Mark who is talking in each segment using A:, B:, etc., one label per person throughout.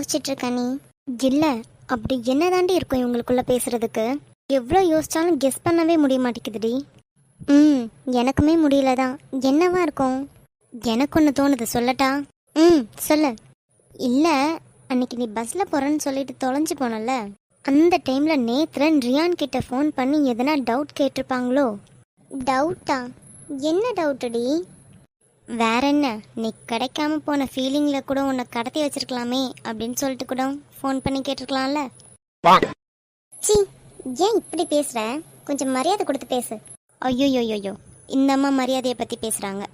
A: யோசிச்சுட்டு இருக்க நீ? இல்லை, அப்படி என்ன தாண்டி இருக்கும் இவங்களுக்குள்ள பேசுறதுக்கு? எவ்வளோ யோசிச்சாலும் கெஸ் பண்ணவே முடிய மாட்டேங்குதுடி. எனக்குமே முடியல தான். என்னவா இருக்கும்? எனக்கு ஒன்று தோணுது, சொல்லட்டா? சொல்லு. இல்லை, அன்னைக்கு நீ பஸ்ஸில் போகிறேன்னு சொல்லிட்டு தொலைஞ்சு போனல, அந்த டைமில் நேத்ரன் ரியான் கிட்ட ஃபோன் பண்ணி எதனா டவுட் கேட்டிருப்பாங்களோ? டவுட்டா? என்ன டவுட்டுடி? வேற என்ன, நீ கிடைக்காம போன ஃபீலிங்கில் கூட உன்னை கடத்தி வச்சிருக்கலாமே அப்படின்னு சொல்லிட்டு கூட ஃபோன் பண்ணி கேட்டிருக்கலாம்ல. சி, ஏன் இப்படி பேசுற? கொஞ்சம் மரியாதை கொடுத்து பேசு. ஐயோயோயோயோ, இந்த அம்மா மரியாதையை பற்றி பேசுகிறாங்க.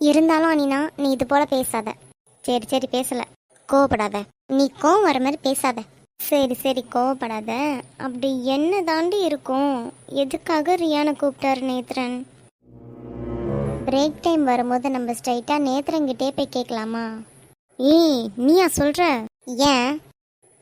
A: இருந்தாலும் அனினா, நீ இது போல் பேசாத. சரி சரி, பேசலை, கோவப்படாத. நீ கோவம் வர மாதிரி பேசாத. சரி சரி, கோவப்படாத. அப்படி என்ன தாண்டி இருக்கும்? எதுக்காக ரியானை கூப்பிட்டாரு நேத்ரன்? பிரேக் டைம் வரும்போது நம்ம ஸ்ட்ரைட்டாக நேத்ரங்கிட்டே போய் கேட்கலாமா? ஏய், நீயா சொல்கிற? ஏன்,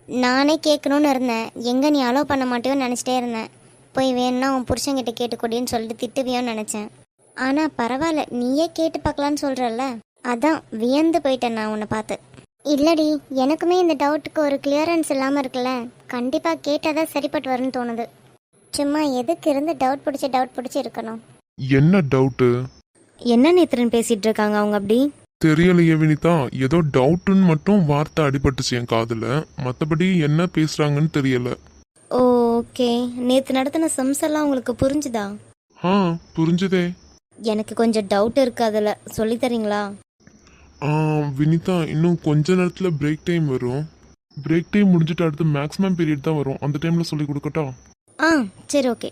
A: நானே கேட்கணுன்னு இருந்தேன். எங்கே நீ அலோவ் பண்ண மாட்டேயோன்னு நினச்சிட்டே இருந்தேன். போய் வேணும்னா உன் புருஷன்கிட்ட கேட்டுக்கொடின்னு சொல்லிட்டு திட்டுவியோன்னு நினச்சேன். ஆனால் பரவாயில்ல, நீயே கேட்டு பார்க்கலான்னு சொல்கிறல்ல, அதான் வியந்து போயிட்டேன் நான் உன்னை பார்த்து. இல்லடி, எனக்குமே இந்த டவுட்டுக்கு ஒரு கிளியரன்ஸ் இல்லாமல் இருக்குல்ல. கண்டிப்பாக கேட்டால் தான் சரிப்பட்டு வரும்னு தோணுது. சும்மா எதுக்கு இருந்து டவுட் பிடிச்சி இருக்கணும்?
B: என்ன டவுட்டு?
C: என்ன நேத்ரன் பேசிட்டு இருக்காங்க அவங்க? அப்படி
B: தெரியலையே வினிதா, ஏதோ டவுட்டுன்னு மட்டும் வார்த்தை அடிபட்டுச்சு என் காதுல. மற்றபடி என்ன பேசுறாங்கன்னு தெரியல.
C: ஓகே, நேத்து நடத்தின சம்ஸ் எல்லாம் உங்களுக்கு புரிஞ்சுதா?
B: புரிஞ்சுதே.
C: எனக்கு கொஞ்சம் டவுட் இருக்கு, அதில் சொல்லி தரீங்களா?
B: வினிதா, இன்னும் கொஞ்ச நேரத்துல பிரேக் டைம் வரும். பிரேக் டைம் முடிஞ்சிட்டு அடுத்து மேக்ஸிமம் பீரியட் தான் வரும். அந்த டைம்ல சொல்லி கொடுக்கட்டா?
C: சரி, ஓகே.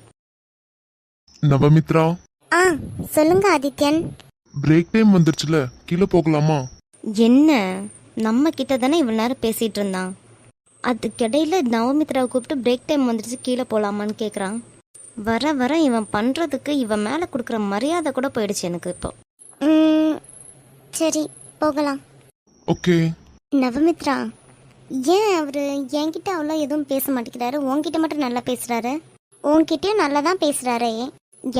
B: நவமித்ரா,
A: சொல்லுங்க ஆதித்யன்.
B: பிரேக் டைம் வந்துருச்சுல, கீழே போகலாமா?
C: என்ன, நம்ம கிட்ட தானே இவ்வளோ நேரம் பேசிட்டு இருந்தான். அதுக்கிடையில நவமித்ராவை கூப்பிட்டு பிரேக் டைம் வந்துருச்சு கீழே போகலாமான்னு கேட்குறான். வர வர இவன் பண்ணுறதுக்கு இவன் மேலே கொடுக்குற மரியாதை கூட போயிடுச்சு எனக்கு இப்போ.
A: சரி, போகலாம்.
B: ஓகே.
A: நவமித்ரா, ஏன் அவரு என்கிட்ட அவ்வளோ எதுவும் பேச மாட்டேங்கிறாரு? உன்கிட்ட மட்டும் நல்லா பேசுறாரு. உன்கிட்டயும் நல்லா தான் பேசுறாரே.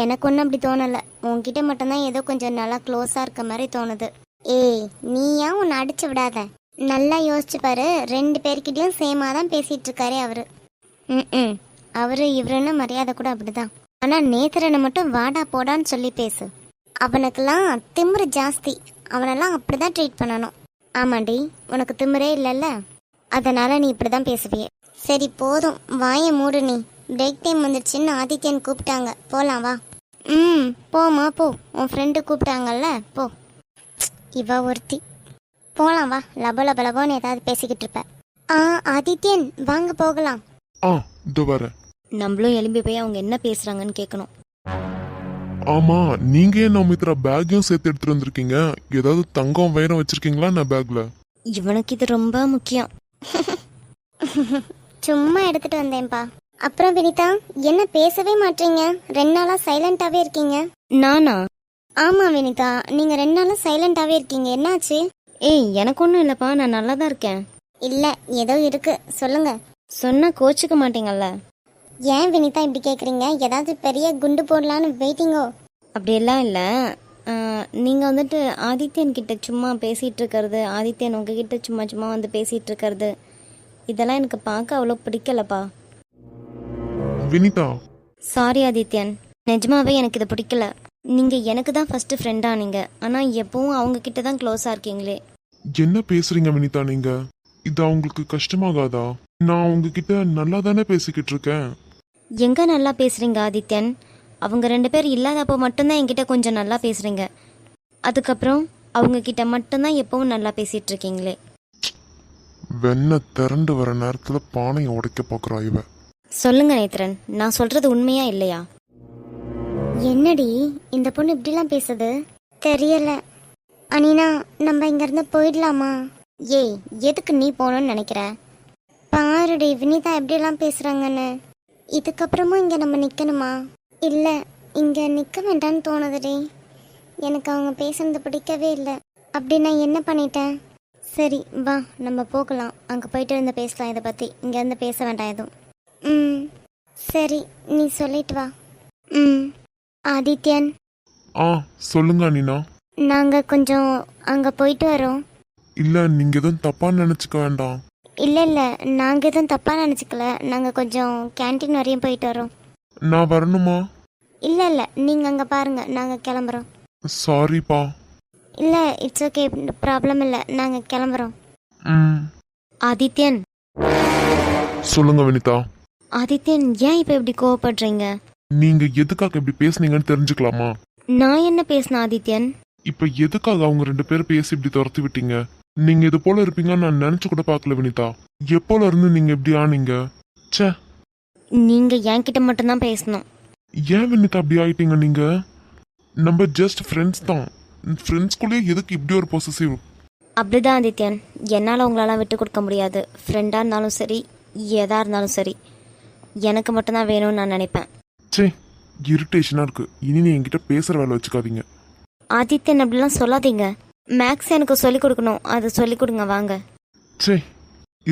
A: எனக்கு ஒன்றும் அப்படி தோணலை. உன்கிட்ட மட்டும்தான் ஏதோ கொஞ்சம் நல்லா க்ளோஸாக இருக்க மாதிரி தோணுது. ஏய், நீயா உன்னை அடிச்சு விடாத. நல்லா யோசிச்சு பாரு, 2 பேர்கிட்டயும் சேமாக தான் பேசிட்டு இருக்காரே அவரு. அவரு இவருன்னு மரியாதை கூட அப்படிதான். ஆனால் நேத்திரனை மட்டும் வாடா போடான்னு சொல்லி பேசு. அவனுக்கெல்லாம் திமிரு ஜாஸ்தி. அவனெல்லாம் அப்படிதான் ட்ரீட் பண்ணணும். ஆமாண்டி, உனக்கு திமிரே இல்லைல்ல, அதனால நீ இப்படிதான் பேசுவியே. சரி போதும், வாயை மூடு நீ. பிரேக் டைம் வந்துடுச்சுன்னு ஆதித்யன் கூப்பிட்டாங்க, போலாம் வா. போமா போ, உன் ஃப்ரெண்டு கூப்பிட்டாங்கல்ல, போ. இவ ஒருத்தி. போலாம் வா, லபோன்னு ஏதாவது பேசிக்கிட்டு இருப்ப. ஆதித்யன், வாங்க போகலாம்.
B: இதோ வரேன்.
C: நம்மளும் எழும்பி போய் அவங்க என்ன பேசுறாங்கன்னு கேட்கணும்.
B: ஆமா, நீங்க ஏன் நவமித்ரா பேக்கையும் சேர்த்து எடுத்துட்டு வந்திருக்கீங்க? ஏதாவது தங்கம் வைரம் வச்சிருக்கீங்களா நான் பேக்ல?
C: இவனுக்கு இது ரொம்ப முக்கியம்.
A: சும்மா எடுத்துட்டு வந்தேன்ப்பா. அப்புறம் வினிதா, என்ன பேசவே மாட்டீங்க? 2 நாளா சைலண்டாவே இருக்கீங்க.
C: நானா?
A: ஆமா வினிதா, நீங்க 2 நாளா சைலண்டாவே இருக்கீங்க, என்னாச்சு?
C: ஏய், எனக்கு ஒன்றும் இல்லைப்பா, நான் நல்லா தான் இருக்கேன்.
A: இல்ல, ஏதோ இருக்கு, சொல்லுங்க.
C: சொன்னா கோச்சிக்க மாட்டீங்கல்ல?
A: ஏன் வினிதா இப்படி கேக்குறீங்க? ஏதாவது பெரிய குண்டு போடலான்னு வெயிட்டிங்கோ?
C: அப்படியெல்லாம் இல்லை. நீங்கள் வந்துட்டு ஆதித்யன் கிட்ட சும்மா பேசிகிட்டு இருக்கிறது, ஆதித்யன் உங்ககிட்ட சும்மா சும்மா வந்து பேசிகிட்டு இருக்கிறது, இதெல்லாம் எனக்கு பார்க்க அவ்வளோ பிடிக்கலப்பா.
B: வினிதா,
C: சாரி ஆதித்யன், நிஜமாவே எனக்கு இது பிடிக்கல. நீங்கள் எனக்கு தான் ஃபர்ஸ்ட் ஃப்ரெண்டாக நீங்கள், ஆனால் எப்பவும் அவங்க கிட்ட தான் க்ளோஸாக இருக்கீங்களே.
B: என்ன பேசுறீங்க வினிதா நீங்க? இது அவங்களுக்கு கஷ்டமாகாதா? நான் உங்ககிட்ட நல்லா தானே பேசிக்கிட்டு இருக்கேன்.
C: எங்க நல்லா பேசுறீங்க ஆதித்யன்? அவங்க 2 பேர் இல்லாதப்போ மட்டும்தான் என்கிட்ட கொஞ்சம் நல்லா பேசுறீங்க. அதுக்கப்புறம் அவங்க கிட்ட மட்டும்தான் எப்பவும் நல்லா பேசிட்டு இருக்கீங்களே.
B: வெண்ண திரண்டு வர நேரத்துல பானையை உடைக்க பாக்குறா இவ.
C: சொல்லுங்க நேத்ரன், நான் சொல்றது உண்மையா இல்லையா?
A: என்னடி இந்த பொண்ணு இப்படிலாம் பேசுது? தெரியல. அனினா, நம்ம இங்க இருந்து போயிடலாமா? ஏய், எதுக்கு நீ போகணும்னு நினைக்கிற? பாருடி வினிதா எப்படிலாம் பேசுறாங்கன்னு. இதுக்கப்புறமும் இங்க நம்ம நிக்கணுமா? இல்ல, இங்க நிக்க வேண்டாம்னு தோணுதுடி. எனக்கு அவங்க பேசுனது பிடிக்கவே இல்லை. அப்படி நான் என்ன பண்ணிட்டேன்? சரி வா, நம்ம போகலாம். அங்கே போயிட்டு இருந்து பேசலாம் இதை பற்றி. இங்கேருந்து பேச வேண்டாம் எதுவும். சரி, நீ சொல்லிட்டு வா. ஆதித்யன்,
B: சொல்லுங்க அனினா.
A: நாங்கள் கொஞ்சம் அங்கே போயிட்டு வரோம்.
B: இல்லை நீங்கள் எதுவும் தப்பாக நினச்சிக்க வேண்டாம்.
A: இல்லை இல்லை, நாங்கள் எதுவும் தப்பாக நினச்சிக்கல. நாங்கள் கொஞ்சம் கேன்டீன் வரையும் போயிட்டு வரோம்.
B: நான் வரணுமா?
A: இல்லை இல்லை, நீங்கள் அங்கே பாருங்கள், நாங்கள் கிளம்புறோம்.
B: சாரிப்பா.
A: இல்லை, இட்ஸ் ஓகே, ப்ராப்ளம் இல்லை, நாங்கள் கிளம்புறோம்.
B: ம்.
C: ஆதித்யன்,
B: சொல்லுங்க வினிதா.
C: ஆதித்யன் ஏன் இப்போ இப்படி கோவப்படுறீங்க?
B: நீங்க எதுக்காக இப்படி பேசுனீங்கன்னு தெரிஞ்சுக்கலாமா?
C: நான் என்ன பேசினேன் ஆதித்யன்?
B: இப்ப எதுக்காக அவங்க 2 பேரும் பேசி இப்படி துரத்தி விட்டீங்க? நீங்க இது போல இருப்பீங்கன்னு நான் நினைச்சு கூட பார்க்கல வினிதா. எப்போல இருந்து நீங்க இப்படி ஆனீங்க? ச்சே.
C: நீங்க என்கிட்ட மட்டும்தான் பேசணும்.
B: ஏன் வினிதா அப்படி ஆயிட்டீங்க நீங்க? நம்ம ஜஸ்ட் ஃப்ரெண்ட்ஸ் தான். ஃப்ரெண்ட்ஸ்குள்ளேயே எதுக்கு இப்படி ஒரு பொசசிவ்?
C: அப்படிதான் ஆதித்யன், என்னால் உங்களெல்லாம் விட்டு கொடுக்க முடியாது. ஃப்ரெண்டாக இருந்தாலும் சரி, எதாக இருந்தாலும் சரி, எனக்கு மட்டும்தான் வேணும்னு நான் நினைப்பேன்.
B: ச்சே, இரிட்டேஷனா இருக்கு. இனி நீ என்கிட்ட பேசுற வேலை வச்சுக்காதீங்க.
C: ஆதித்யன் அப்படிலாம் சொல்லாதீங்க. மேக்ஸ் எனக்கு சொல்லிக் கொடுக்கணும், அதை சொல்லிக் கொடுங்க வாங்க.
B: ச்சே,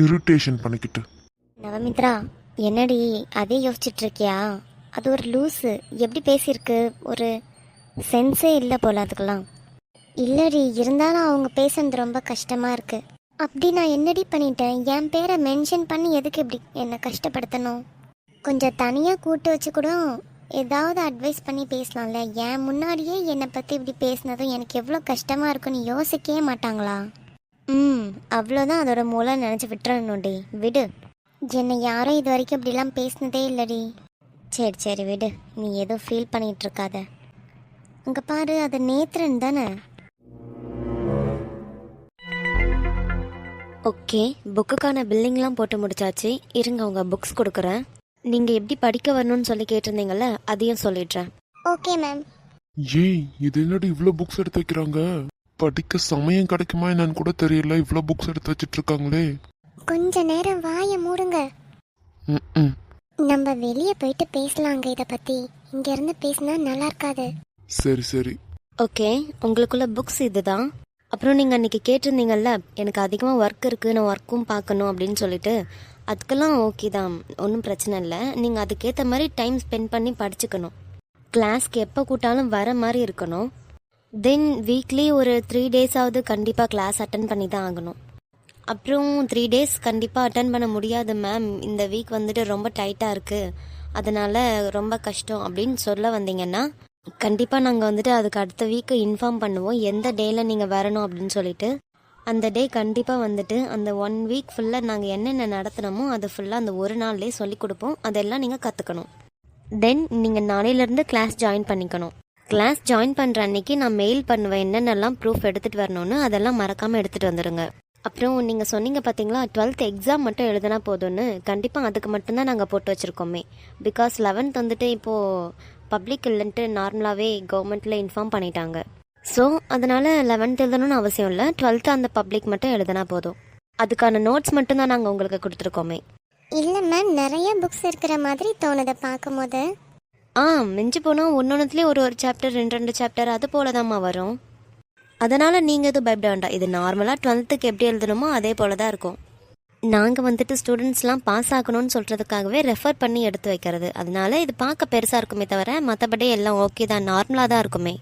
B: இரிட்டேஷன் பண்ணிக்கிட்டு.
A: நவமித்ரா, என்னடி அதே யோசிச்சுட்டு இருக்கியா? அது ஒரு லூஸு, எப்படி பேசியிருக்கு, ஒரு சென்ஸே இல்லை போல அதுக்கெல்லாம். இல்லடி, இருந்தாலும் அவங்க பேசுனது ரொம்ப கஷ்டமாக இருக்கு. அப்படி நான் என்னடி பண்ணிட்டேன்? என் பேரை மென்ஷன் பண்ணி எதுக்கு இப்படி என்னை கஷ்டப்படுத்தணும்? கொஞ்சம் தனியாக கூட்டு வச்சு கூட ஏதாவது அட்வைஸ் பண்ணி பேசலாம்ல. என் முன்னாடியே என்னை பற்றி இப்படி பேசினதும் எனக்கு எவ்வளோ கஷ்டமாக இருக்குன்னு யோசிக்கவே மாட்டாங்களா? அவ்வளோதான், அதோட மூலம் நினச்சி விட்டுறணும்டி. விடு, என்னை யாரும் இது வரைக்கும் இப்படிலாம் பேசினதே இல்லடி. சரி சரி விடு, நீ எதுவும் ஃபீல் பண்ணிகிட்டு இருக்காத. அங்கே பாரு, அது நேத்ரன் தானே?
C: ஓகே, புக்குக்கான பில்லிங்லாம் போட்டு முடிச்சாச்சு. இருங்க, உங்கள் புக்ஸ் கொடுக்குறேன். நீங்கள் எப்படி படிக்க வரணும்னு சொல்லி கேட்டிருந்தீங்கல்ல, அதையும் சொல்லிடுறேன்.
A: Okay ma'am.
B: ஏய், இது என்னடி இவ்வளோ புக்ஸ் எடுத்து வைக்கிறாங்க? படிக்க சமயம் கிடைக்குமா என்னன்னு கூட தெரியல. இவ்வளோ புக்ஸ் எடுத்து வச்சிட்டு இருக்காங்களே.
A: கொஞ்ச நேரம் வாயை மூடுங்க.
B: ம்.
A: நம்ம வெளியே போயிட்டு பேசலாங்க இதை பற்றி. இங்கேருந்து பேசினா நல்லா இருக்காது.
B: சரி சரி.
C: ஓகே, உங்களுக்குள்ள புக்ஸ் இதுதான். அப்புறம் நீங்கள் அன்றைக்கி கேட்டிருந்தீங்கல்ல, எனக்கு அதிகமாக ஒர்க் இருக்குது, நான் ஒர்க்கும் பார்க்கணும் அப்படின்னு சொல்லிட்டு. அதுக்கெல்லாம் ஓகே தான், ஒன்றும் பிரச்சனை இல்லை. நீங்கள் அதுக்கேற்ற மாதிரி டைம் ஸ்பெண்ட் பண்ணி படிச்சுக்கணும். கிளாஸ்க்கு எப்போ கூட்டாலும் வர மாதிரி இருக்கணும். தென் வீக்லி ஒரு 3 டேஸாவது கண்டிப்பாக கிளாஸ் அட்டன் பண்ணி தான் ஆகணும். அப்புறம் 3 டேஸ் கண்டிப்பாக அட்டன் பண்ண முடியாது மேம், இந்த வீக் வந்துட்டு ரொம்ப டைட்டாக இருக்குது, அதனால் ரொம்ப கஷ்டம் அப்படின்னு சொல்ல வந்தீங்கன்னா கண்டிப்பாக நாங்கள் வந்துட்டு அதுக்கு அடுத்த வீக்கு இன்ஃபார்ம் பண்ணுவோம் எந்த டேயில் நீங்கள் வரணும் அப்படின்னு சொல்லிட்டு. அந்த டே கண்டிப்பாக வந்துட்டு அந்த 1 வீக் ஃபுல்லாக நாங்கள் என்னென்ன நடத்தினமோ அதை ஃபுல்லாக அந்த ஒரு நாள்லேயே சொல்லி கொடுப்போம். அதெல்லாம் நீங்கள் கற்றுக்கணும். தென் நீங்கள் நாளையிலேருந்து கிளாஸ் ஜாயின் பண்ணிக்கணும். கிளாஸ் ஜாயின் பண்ணுற அன்றைக்கி நான் மெயில் பண்ணுவேன் என்னென்னலாம் ப்ரூஃப் எடுத்துகிட்டு வரணும்னு, அதெல்லாம் மறக்காமல் எடுத்துகிட்டு வந்துடுங்க. அப்புறம் நீங்கள் சொன்னீங்க பார்த்தீங்களா 12th எக்ஸாம் மட்டும் எழுதுனா போதும்னு, கண்டிப்பாக அதுக்கு மட்டும்தான் நாங்கள் போட்டு வச்சுருக்கோமே. பிகாஸ் 11th வந்துட்டு இப்போது பப்ளிக் இல்லைன்ட்டு நார்மலாகவே கவர்மெண்ட்டில் இன்ஃபார்ம் பண்ணிட்டாங்க. ஸோ அதனால் 11th எழுதணும்னு அவசியம் இல்லை, 12th அந்த பப்ளிக் மட்டும் எழுதுனா போதும். அதுக்கான நோட்ஸ் மட்டும்தான் நாங்கள் உங்களுக்கு கொடுத்துருக்கோமே.
A: இல்லை மேம், நிறைய புக்ஸ் இருக்கிற மாதிரி தோணுதை பார்க்கும்போது.
C: மிஞ்சி போனால் ஒன்னொன்றுத்துலேயே ஒரு சாப்டர் 2 சாப்டர் அது போல தான்மா வரும். அதனால் நீங்கள் எதுவும் பயப்பட வேண்டாம். இது நார்மலாக 12th எப்படி எழுதணுமோ அதே போல தான் இருக்கும். நாங்கள் வந்துட்டு ஸ்டூடெண்ட்ஸ்லாம் பாஸ் ஆகணும்னு சொல்கிறதுக்காகவே ரெஃபர் பண்ணி எடுத்து வைக்கிறது. அதனால இது பார்க்க பெருசாக இருக்குமே தவிர மற்றபடி எல்லாம் ஓகே தான், நார்மலாக தான் இருக்குமே.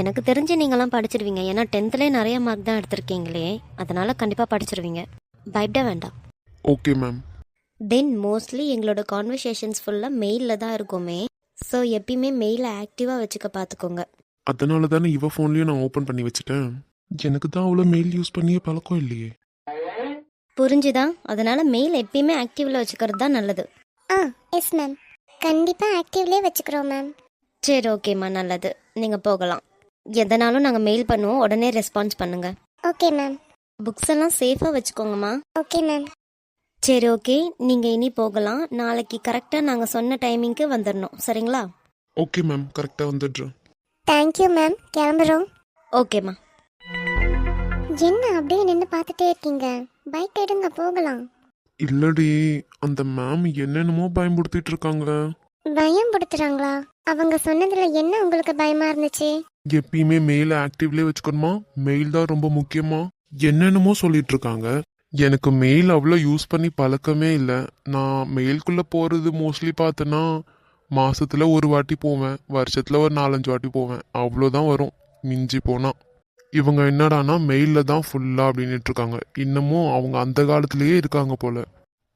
C: எனக்கு தெரிஞ்சு நீங்களாம் படிச்சிருவீங்க, ஏன்னா 10thலேயே நிறைய மார்க் தான் எடுத்திருக்கீங்களே, அதனால் கண்டிப்பாக படிச்சிருவீங்க, பயப்பட வேண்டாம்.
B: Okay ma'am.
C: தென் மோஸ்ட்லி எங்களோட கான்வர்சேஷன்ஸ் ஃபுல்லாக மெயிலில் தான் இருக்குமே. ஸோ எப்பயுமே மெயிலை ஆக்டிவாக வச்சுக்க பார்த்துக்கோங்க.
B: அதனால தானே இவ ஃபோன்லேயும் நான் ஓப்பன் பண்ணி வச்சுட்டேன். எனக்கு தான் அவ்வளோ மெயில் யூஸ் பண்ணியே பழக்கம் இல்லையே.
C: புரிஞ்சுதா? அதனால் மெயில் எப்பயுமே ஆக்டிவில் வச்சுக்கிறது தான் நல்லது.
A: எஸ் மேம், கண்டிப்பாக ஆக்டிவ்லேயே வச்சுக்கிறோம் மேம்.
C: சரி ஓகேம்மா, நல்லது. நீங்கள் போகலாம். எதனாலும் நாங்கள் மெயில் பண்ணுவோம், உடனே ரெஸ்பான்ஸ் பண்ணுங்கள்.
A: Okay ma'am.
C: புக்ஸ் எல்லாம் சேஃபாக வச்சுக்கோங்கம்மா.
A: Okay ma'am.
C: சரி ஓகே, நீங்கள் இனி போகலாம். நாளைக்கு கரெக்டாக நாங்கள் சொன்ன டைமிங்க்கு வந்துடணும், சரிங்களா?
B: ஓகே மேம், கரெக்டாக வந்துடுறேன்.
A: தேங்க்யூ மேம், கிளம்புறோம்.
C: ஓகேம்மா.
A: என்ன அப்படியே நின்று பார்த்துட்டே இருக்கீங்க? பைக் எடுங்க, போகலாம்.
B: இல்லடி, அந்த மேம் என்னென்னமோ பயன்படுத்திட்டு இருக்காங்க.
A: பயம் படுத்துறாங்களா? அவங்க சொன்னதுல என்ன உங்களுக்கு பயமா இருந்துச்சு?
B: எப்பயுமே மெயில் ஆக்டிவ்லேயே வச்சுக்கணுமா, மெயில் தான் ரொம்ப முக்கியமா, என்னென்னமோ சொல்லிட்டு இருக்காங்க. எனக்கு மெயில் அவ்வளோ யூஸ் பண்ணி பழக்கமே இல்லை. நான் மெயிலுக்குள்ளே போகிறது மோஸ்ட்லி பார்த்தேன்னா மாசத்துல ஒரு வாட்டி போவேன், வருஷத்துல ஒரு 4-5 வாட்டி போவேன், அவ்வளோதான் வரும் மிஞ்சி போனா. இவங்க என்னடானா மெயில்ல தான் ஃபுல்லா அப்படின்னுட்டு இருக்காங்க. இன்னமும் அவங்க அந்த காலத்திலேயே இருக்காங்க போல.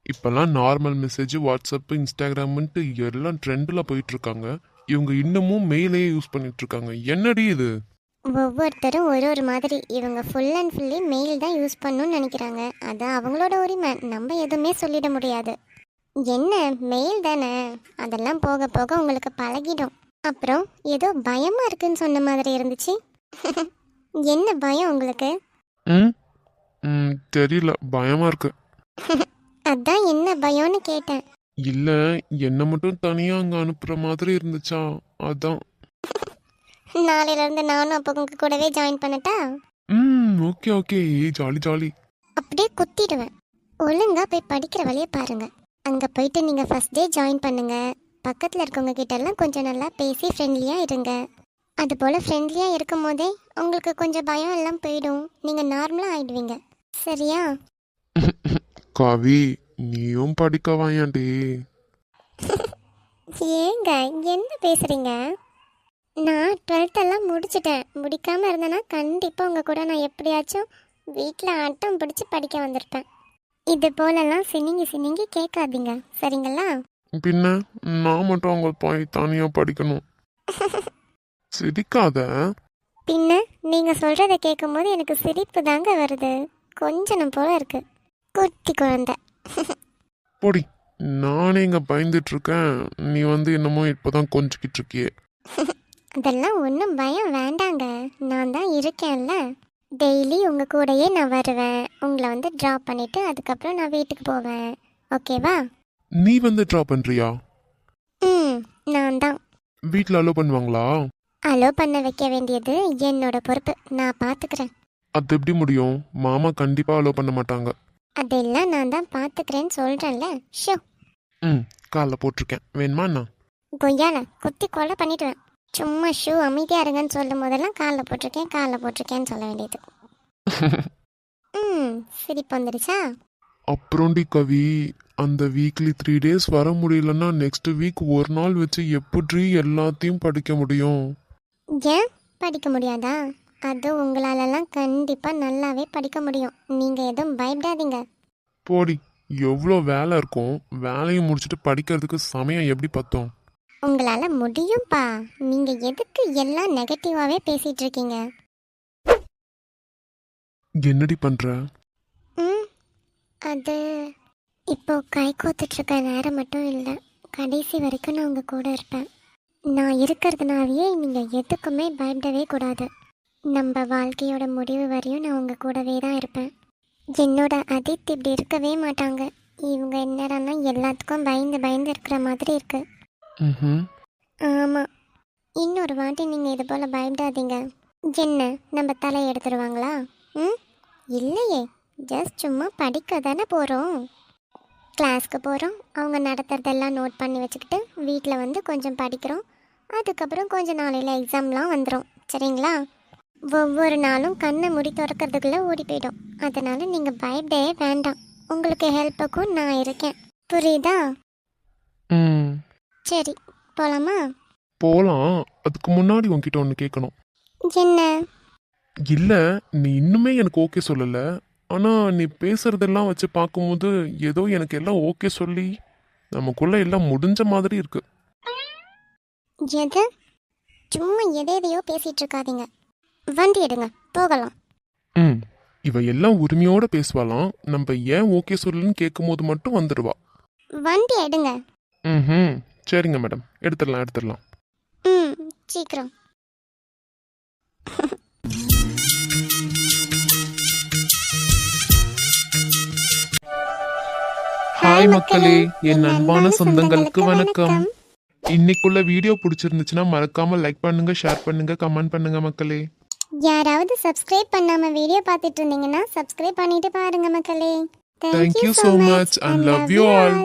B: இப்பெல்லாம் நார்மல் மெசேஜ் வாட்ஸ்அப் இன்ஸ்டாகிராம்ன்ட்டு எல்லாம் ட்ரெண்டில் போயிட்டு இருக்காங்க. இவங்க இன்னமும் மெயிலே யூஸ் பண்ணிட்டு இருக்காங்க. என்னடி இது?
A: ஒவ்வொருத்தரும் ஒரு ஒரு மாதிரி. இவங்க ஃபுல் அண்ட் ஃபுல்லி மெயில் தான் யூஸ் பண்ணணும்னு நினைக்கிறாங்க. அது அவங்களோட உரிமை, நம்ம எதுவுமே சொல்லிட முடியாது. என்ன, மெயில் தானே, அதெல்லாம் போக போக உங்களுக்கு பழகிடும். அப்புறம் ஏதோ பயமா இருக்குன்னு சொன்ன மாதிரி இருந்துச்சு. என்ன பயம் உங்களுக்கு?
B: ம் தெரியல, பயமா இருக்கு.
A: அதான் என்ன பயம்னு கேட்டேன்.
B: இல்ல, என்ன மட்டும் தனியா அங்க அனுப்புற மாதிரி இருந்துச்சா, அதான்.
A: நாளையில இருந்து நானும் அப்போ உங்க கூடவே ஜாயின் பண்ணட்டா?
B: Okay okay, jolly jolly.
A: அப்படியே குத்திடுவேன். ஒழுங்கா போய் படிக்கிற வழியை பாருங்க. அங்க போயிட்டு நீங்க ஃபர்ஸ்ட் டே ஜாயின் பண்ணுங்க. பக்கத்துல இருக்கவங்க கிட்ட எல்லாம் கொஞ்சம் நல்லா பேசி ஃப்ரெண்ட்லியா இருங்க. அது போல ஃப்ரெண்ட்லியா இருக்கும் போதே உங்களுக்கு கொஞ்சம் பயம் எல்லாம் போயிடும். நீங்க நார்மலா ஆயிடுவீங்க. சரியா?
B: கவி, நீயும் படிக்க வாயாண்டி.
A: ஏங்க என்ன பேசுறீங்க? நான் 12th எல்லாம் முடிச்சிட்டேன். முடிக்காம இருந்தேன்னா கண்டிப்பா உங்க கூட நான் எப்படியாச்சும் வீட்டில் ஆட்டம் பிடிச்சி படிக்க வந்திருப்பேன். இது போலெல்லாம் சினிங்கி சினிங்கி கேட்காதீங்க, சரிங்களா?
B: பின்ன நான் மட்டும் அவங்க போய் தனியா படிக்கணும்? சிரிக்காத.
A: பின்ன நீங்க சொல்றத கேட்கும்போது எனக்கு சிரிப்பு தாங்க வருது. கொஞ்சம் போல இருக்கு. குட்டி குழந்தை.
B: போடி, நானே இங்க பயந்துட்டு இருக்கேன், நீ வந்து என்னமோ இப்பதான் கொஞ்சிக்கிட்டு இருக்கியே.
A: அதெல்லாம் ஒன்றும் பயம் வேண்டாங்க, நான் தான் இருக்கேன்ல. டெய்லி உங்க கூடயே நான் வருவேன். உங்களை வந்து ட்ராப் பண்ணிட்டு அதுக்கப்புறம் நான் வீட்டுக்கு போவேன். ஓகேவா?
B: நீ வந்து ட்ராப் பண்றியா?
A: நான் தான்.
B: வீட்டில் அலோ பண்ணுவாங்களா?
A: அலோ பண்ண வைக்க வேண்டியது என்னோட பொறுப்பு. நான் பார்த்துக்கிறேன்.
B: அது எப்படி முடியும்? மாமா கண்டிப்பா அலோ பண்ண மாட்டாங்க.
A: அதெல்லாம் நான் தான் பார்த்துக்கிறேன்னு சொல்கிறேன்ல. ஷோ.
B: காலைல போட்டிருக்கேன், வேணுமா நான்?
A: கொய்யால குத்தி கொலை பண்ணிடுவேன். சும்மா ஷூ அமைதியாக இருங்கன்னு சொல்லும் போதெல்லாம் காலில் போட்டிருக்கேன்னு சொல்ல வேண்டியது. சிரிப்பு வந்துடுச்சா?
B: அப்புறம்டி கவி, அந்த வீக்லி 3 days வர முடியலன்னா நெக்ஸ்ட் வீக் ஒரு நாள் வச்சு எப்படி எல்லாத்தையும் படிக்க முடியும்?
A: ஏன் படிக்க முடியாதா? அது உங்களாலலாம் கண்டிப்பாக நல்லாவே படிக்க முடியும். நீங்கள் எதுவும் பயப்படாதீங்க.
B: போடி, எவ்வளோ வேலை இருக்கும். வேலையை முடிச்சுட்டு படிக்கிறதுக்கு சமயம் எப்படி பத்தும்?
A: உங்களால் முடியும்ப்பா. நீங்கள் எதுக்கு எல்லாம் நெகட்டிவாகவே பேசிகிட்டு இருக்கீங்க?
B: என்னடி பண்ற?
A: அது இப்போ கை கோத்துட்ருக்க நேரம் மட்டும் இல்லை, கடைசி வரைக்கும் நான் உங்கள் கூட இருப்பேன். நான் இருக்கிறதுனாலேயே நீங்கள் எதுக்குமே பயப்படவே கூடாது. நம்ம வாழ்க்கையோட முடிவு வரையும் நான் உங்கள் கூடவே தான் இருப்பேன். என்னோட அதித் இப்படி இருக்கவே மாட்டாங்க. இவங்க என்னடான்னா எல்லாத்துக்கும் பயந்து இருக்கிற மாதிரி இருக்கு. ஆமாம். இன்னொரு வாட்டி நீங்கள் இது போல் பயப்படாதீங்க. என்ன, நம்ம தலை எடுத்துருவாங்களா? இல்லையே, ஜஸ்ட் சும்மா படிக்க தானே போகிறோம். கிளாஸ்க்கு போகிறோம், அவங்க நடத்துறதெல்லாம் நோட் பண்ணி வச்சுக்கிட்டு வீட்டில் வந்து கொஞ்சம் படிக்கிறோம். அதுக்கப்புறம் கொஞ்சம் நாளையில் எக்ஸாம்லாம் வந்துடும். சரிங்களா? ஒவ்வொரு நாளும் கண்ணை மூடி திறக்கிறதுக்குள்ளே ஓடி போயிடும். அதனால் நீங்கள் பயப்படவே வேண்டாம். உங்களுக்கு ஹெல்ப்புக்கும் நான் இருக்கேன். புரியுதா? சரி, போகலாமா?
B: போகலாம். அதுக்கு முன்னாடி உன்கிட்ட ஒன்று கேட்கணும்.
A: என்ன?
B: இல்லை, நீ இன்னுமே எனக்கு ஓகே சொல்லலை. ஆனால் நீ பேசுறதெல்லாம் வச்சு பார்க்கும்போது ஏதோ எனக்கு எல்லாம் ஓகே சொல்லி நமக்குள்ள எல்லாம் முடிஞ்ச மாதிரி இருக்கு.
A: எது? சும்மா எதையோ பேசிட்டு இருக்காதீங்க. வண்டி எடுங்க, போகலாம்.
B: இவ எல்லாம் உரிமையோட பேசுவாளாம். நம்ம ஏன் ஓகே சொல்லலன்னு கேட்கும் போது மட்டும் வந்துடுவா.
A: வண்டி எடுங்க.
B: சரிங்க மேடம், எடுத்துடலாம்.
A: சீக்கிரம்.
B: ஹாய் மக்களே, என் அன்பான சொந்தங்களுக்கு வணக்கம். இன்னைக்குள்ள வீடியோ பிடிச்சிருந்துச்சுன்னா மறக்காம லைக் பண்ணுங்க, ஷேர் பண்ணுங்க, கமெண்ட் பண்ணுங்க மக்களே.
A: யாராவது சப்ஸ்கிரைப் பண்ணாம வீடியோ பார்த்துட்டு இருந்தீங்கன்னா சப்ஸ்கிரைப் பண்ணிட்டு பாருங்க மக்களே.
B: Thank you so much and love you all.